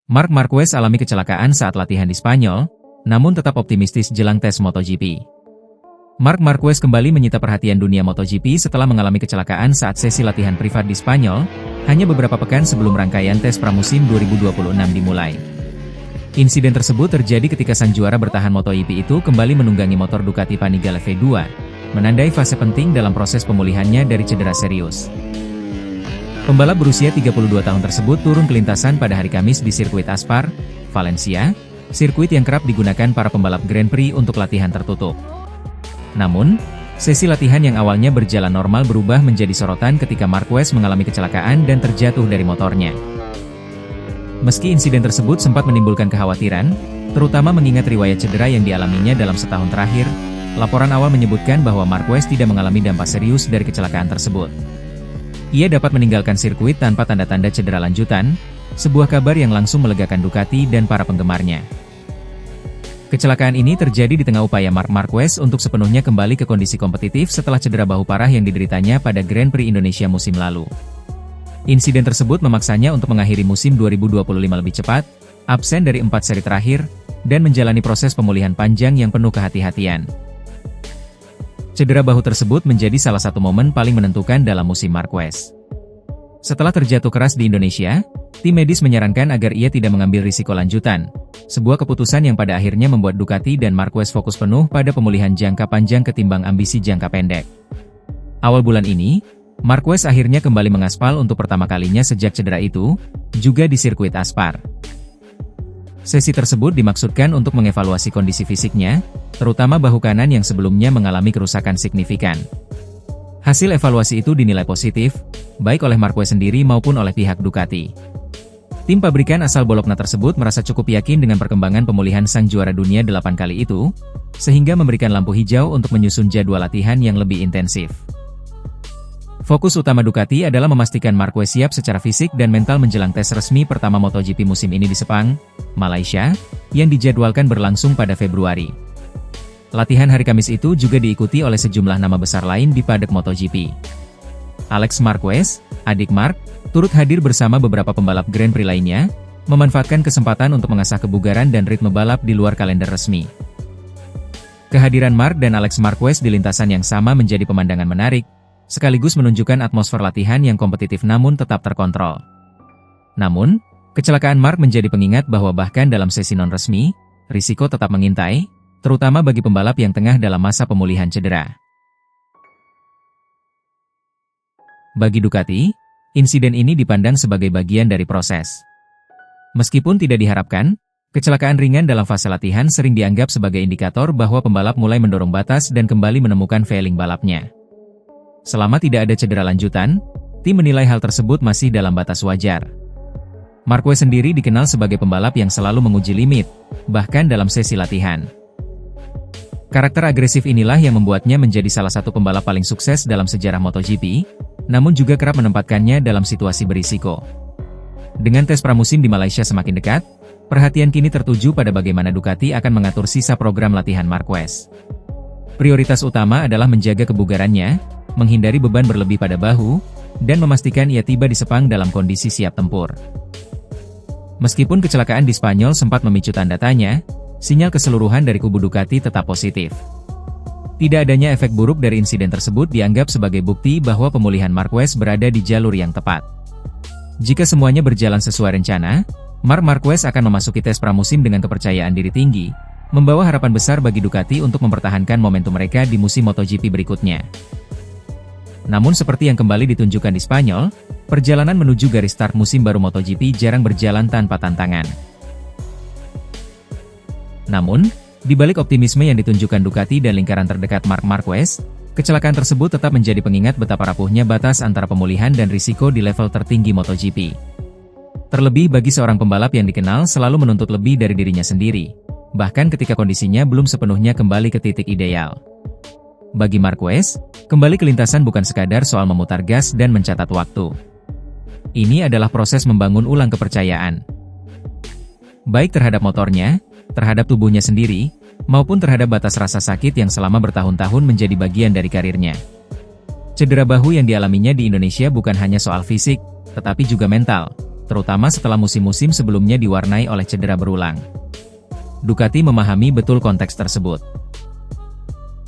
Marc Marquez alami kecelakaan saat latihan di Spanyol, namun tetap optimistis jelang tes MotoGP. Marc Marquez kembali menyita perhatian dunia MotoGP setelah mengalami kecelakaan saat sesi latihan privat di Spanyol, hanya beberapa pekan sebelum rangkaian tes pramusim 2026 dimulai. Insiden tersebut terjadi ketika sang juara bertahan MotoGP itu kembali menunggangi motor Ducati Panigale V2, menandai fase penting dalam proses pemulihannya dari cedera serius. Pembalap berusia 32 tahun tersebut turun ke lintasan pada hari Kamis di sirkuit Aspar, Valencia, sirkuit yang kerap digunakan para pembalap Grand Prix untuk latihan tertutup. Namun, sesi latihan yang awalnya berjalan normal berubah menjadi sorotan ketika Marquez mengalami kecelakaan dan terjatuh dari motornya. Meski insiden tersebut sempat menimbulkan kekhawatiran, terutama mengingat riwayat cedera yang dialaminya dalam setahun terakhir, laporan awal menyebutkan bahwa Marquez tidak mengalami dampak serius dari kecelakaan tersebut. Ia dapat meninggalkan sirkuit tanpa tanda-tanda cedera lanjutan, sebuah kabar yang langsung melegakan Ducati dan para penggemarnya. Kecelakaan ini terjadi di tengah upaya Marc Marquez untuk sepenuhnya kembali ke kondisi kompetitif setelah cedera bahu parah yang dideritanya pada Grand Prix Indonesia musim lalu. Insiden tersebut memaksanya untuk mengakhiri musim 2025 lebih cepat, absen dari 4 seri terakhir, dan menjalani proses pemulihan panjang yang penuh kehati-hatian. Cedera bahu tersebut menjadi salah satu momen paling menentukan dalam musim Marquez. Setelah terjatuh keras di Indonesia, tim medis menyarankan agar ia tidak mengambil risiko lanjutan, sebuah keputusan yang pada akhirnya membuat Ducati dan Marquez fokus penuh pada pemulihan jangka panjang ketimbang ambisi jangka pendek. Awal bulan ini, Marquez akhirnya kembali mengaspal untuk pertama kalinya sejak cedera itu, juga di sirkuit Aspar. Sesi tersebut dimaksudkan untuk mengevaluasi kondisi fisiknya, terutama bahu kanan yang sebelumnya mengalami kerusakan signifikan. Hasil evaluasi itu dinilai positif, baik oleh Marquez sendiri maupun oleh pihak Ducati. Tim pabrikan asal Bologna tersebut merasa cukup yakin dengan perkembangan pemulihan sang juara dunia 8 kali itu, sehingga memberikan lampu hijau untuk menyusun jadwal latihan yang lebih intensif. Fokus utama Ducati adalah memastikan Marquez siap secara fisik dan mental menjelang tes resmi pertama MotoGP musim ini di Sepang, Malaysia, yang dijadwalkan berlangsung pada Februari. Latihan hari Kamis itu juga diikuti oleh sejumlah nama besar lain di paddock MotoGP. Alex Marquez, adik Marc, turut hadir bersama beberapa pembalap Grand Prix lainnya, memanfaatkan kesempatan untuk mengasah kebugaran dan ritme balap di luar kalender resmi. Kehadiran Marc dan Alex Marquez di lintasan yang sama menjadi pemandangan menarik, sekaligus menunjukkan atmosfer latihan yang kompetitif namun tetap terkontrol. Namun, kecelakaan Marc menjadi pengingat bahwa bahkan dalam sesi non-resmi, risiko tetap mengintai, terutama bagi pembalap yang tengah dalam masa pemulihan cedera. Bagi Ducati, insiden ini dipandang sebagai bagian dari proses. Meskipun tidak diharapkan, kecelakaan ringan dalam fase latihan sering dianggap sebagai indikator bahwa pembalap mulai mendorong batas dan kembali menemukan feeling balapnya. Selama tidak ada cedera lanjutan, tim menilai hal tersebut masih dalam batas wajar. Marquez sendiri dikenal sebagai pembalap yang selalu menguji limit, bahkan dalam sesi latihan. Karakter agresif inilah yang membuatnya menjadi salah satu pembalap paling sukses dalam sejarah MotoGP, namun juga kerap menempatkannya dalam situasi berisiko. Dengan tes pramusim di Malaysia semakin dekat, perhatian kini tertuju pada bagaimana Ducati akan mengatur sisa program latihan Marquez. Prioritas utama adalah menjaga kebugarannya, menghindari beban berlebih pada bahu, dan memastikan ia tiba di Sepang dalam kondisi siap tempur. Meskipun kecelakaan di Spanyol sempat memicu tanda tanya, sinyal keseluruhan dari kubu Ducati tetap positif. Tidak adanya efek buruk dari insiden tersebut dianggap sebagai bukti bahwa pemulihan Marquez berada di jalur yang tepat. Jika semuanya berjalan sesuai rencana, Marc Marquez akan memasuki tes pramusim dengan kepercayaan diri tinggi, membawa harapan besar bagi Ducati untuk mempertahankan momentum mereka di musim MotoGP berikutnya. Namun seperti yang kembali ditunjukkan di Spanyol, perjalanan menuju garis start musim baru MotoGP jarang berjalan tanpa tantangan. Namun, di balik optimisme yang ditunjukkan Ducati dan lingkaran terdekat Marc Marquez, kecelakaan tersebut tetap menjadi pengingat betapa rapuhnya batas antara pemulihan dan risiko di level tertinggi MotoGP. Terlebih bagi seorang pembalap yang dikenal selalu menuntut lebih dari dirinya sendiri, bahkan ketika kondisinya belum sepenuhnya kembali ke titik ideal. Bagi Marquez, kembali ke lintasan bukan sekadar soal memutar gas dan mencatat waktu. Ini adalah proses membangun ulang kepercayaan. Baik terhadap motornya, terhadap tubuhnya sendiri, maupun terhadap batas rasa sakit yang selama bertahun-tahun menjadi bagian dari karirnya. Cedera bahu yang dialaminya di Indonesia bukan hanya soal fisik, tetapi juga mental, terutama setelah musim-musim sebelumnya diwarnai oleh cedera berulang. Ducati memahami betul konteks tersebut.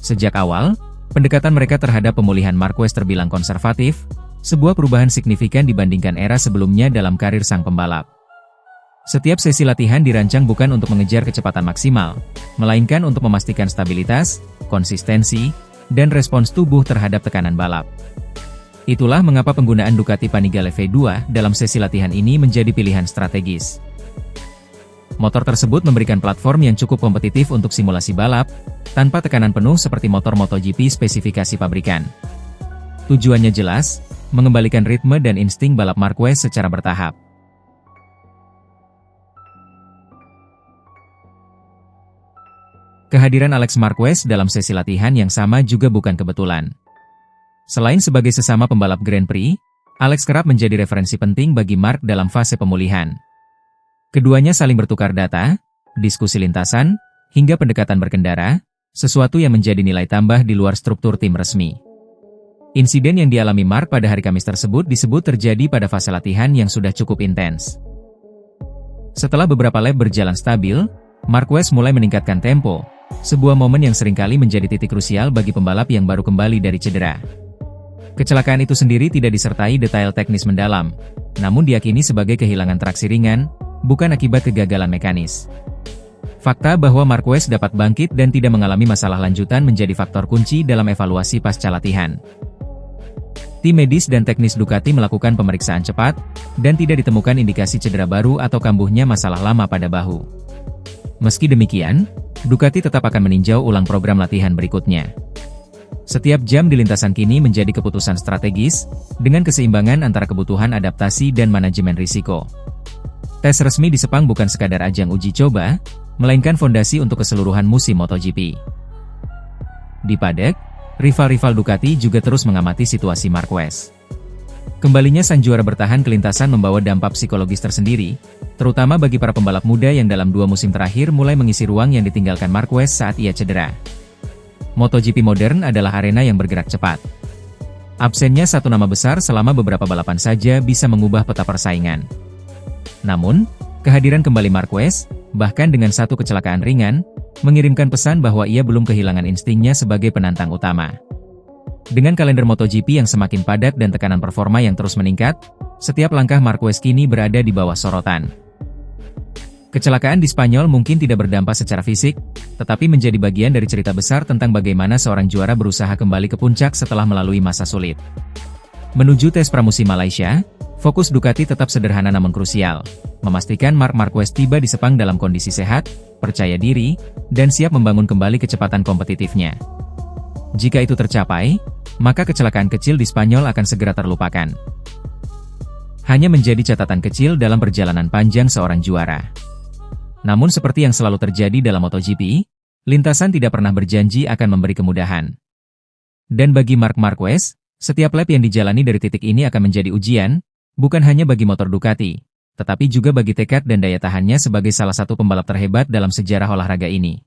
Sejak awal, pendekatan mereka terhadap pemulihan Marquez terbilang konservatif, sebuah perubahan signifikan dibandingkan era sebelumnya dalam karir sang pembalap. Setiap sesi latihan dirancang bukan untuk mengejar kecepatan maksimal, melainkan untuk memastikan stabilitas, konsistensi, dan respons tubuh terhadap tekanan balap. Itulah mengapa penggunaan Ducati Panigale V2 dalam sesi latihan ini menjadi pilihan strategis. Motor tersebut memberikan platform yang cukup kompetitif untuk simulasi balap, tanpa tekanan penuh seperti motor MotoGP spesifikasi pabrikan. Tujuannya jelas, mengembalikan ritme dan insting balap Marquez secara bertahap. Kehadiran Alex Marquez dalam sesi latihan yang sama juga bukan kebetulan. Selain sebagai sesama pembalap Grand Prix, Alex kerap menjadi referensi penting bagi Mark dalam fase pemulihan. Keduanya saling bertukar data, diskusi lintasan, hingga pendekatan berkendara, sesuatu yang menjadi nilai tambah di luar struktur tim resmi. Insiden yang dialami Mark pada hari Kamis tersebut disebut terjadi pada fase latihan yang sudah cukup intens. Setelah beberapa lap berjalan stabil, Marquez mulai meningkatkan tempo, sebuah momen yang seringkali menjadi titik krusial bagi pembalap yang baru kembali dari cedera. Kecelakaan itu sendiri tidak disertai detail teknis mendalam, namun diyakini sebagai kehilangan traksi ringan, bukan akibat kegagalan mekanis. Fakta bahwa Marquez dapat bangkit dan tidak mengalami masalah lanjutan menjadi faktor kunci dalam evaluasi pasca latihan. Tim medis dan teknis Ducati melakukan pemeriksaan cepat, dan tidak ditemukan indikasi cedera baru atau kambuhnya masalah lama pada bahu. Meski demikian, Ducati tetap akan meninjau ulang program latihan berikutnya. Setiap jam di lintasan kini menjadi keputusan strategis, dengan keseimbangan antara kebutuhan adaptasi dan manajemen risiko. Tes resmi di Sepang bukan sekadar ajang uji coba, melainkan fondasi untuk keseluruhan musim MotoGP. Di paddock, rival-rival Ducati juga terus mengamati situasi Marquez. Kembalinya sang juara bertahan ke lintasan membawa dampak psikologis tersendiri, terutama bagi para pembalap muda yang dalam 2 musim terakhir mulai mengisi ruang yang ditinggalkan Marquez saat ia cedera. MotoGP modern adalah arena yang bergerak cepat. Absennya satu nama besar selama beberapa balapan saja bisa mengubah peta persaingan. Namun, kehadiran kembali Marquez, bahkan dengan satu kecelakaan ringan, mengirimkan pesan bahwa ia belum kehilangan instingnya sebagai penantang utama. Dengan kalender MotoGP yang semakin padat dan tekanan performa yang terus meningkat, setiap langkah Marquez kini berada di bawah sorotan. Kecelakaan di Spanyol mungkin tidak berdampak secara fisik, tetapi menjadi bagian dari cerita besar tentang bagaimana seorang juara berusaha kembali ke puncak setelah melalui masa sulit. Menuju tes pramusim Malaysia, fokus Ducati tetap sederhana namun krusial, memastikan Marc Marquez tiba di Sepang dalam kondisi sehat, percaya diri, dan siap membangun kembali kecepatan kompetitifnya. Jika itu tercapai, maka kecelakaan kecil di Spanyol akan segera terlupakan. Hanya menjadi catatan kecil dalam perjalanan panjang seorang juara. Namun seperti yang selalu terjadi dalam MotoGP, lintasan tidak pernah berjanji akan memberi kemudahan. Dan bagi Marc Marquez, setiap lap yang dijalani dari titik ini akan menjadi ujian, bukan hanya bagi motor Ducati, tetapi juga bagi tekad dan daya tahannya sebagai salah satu pembalap terhebat dalam sejarah olahraga ini.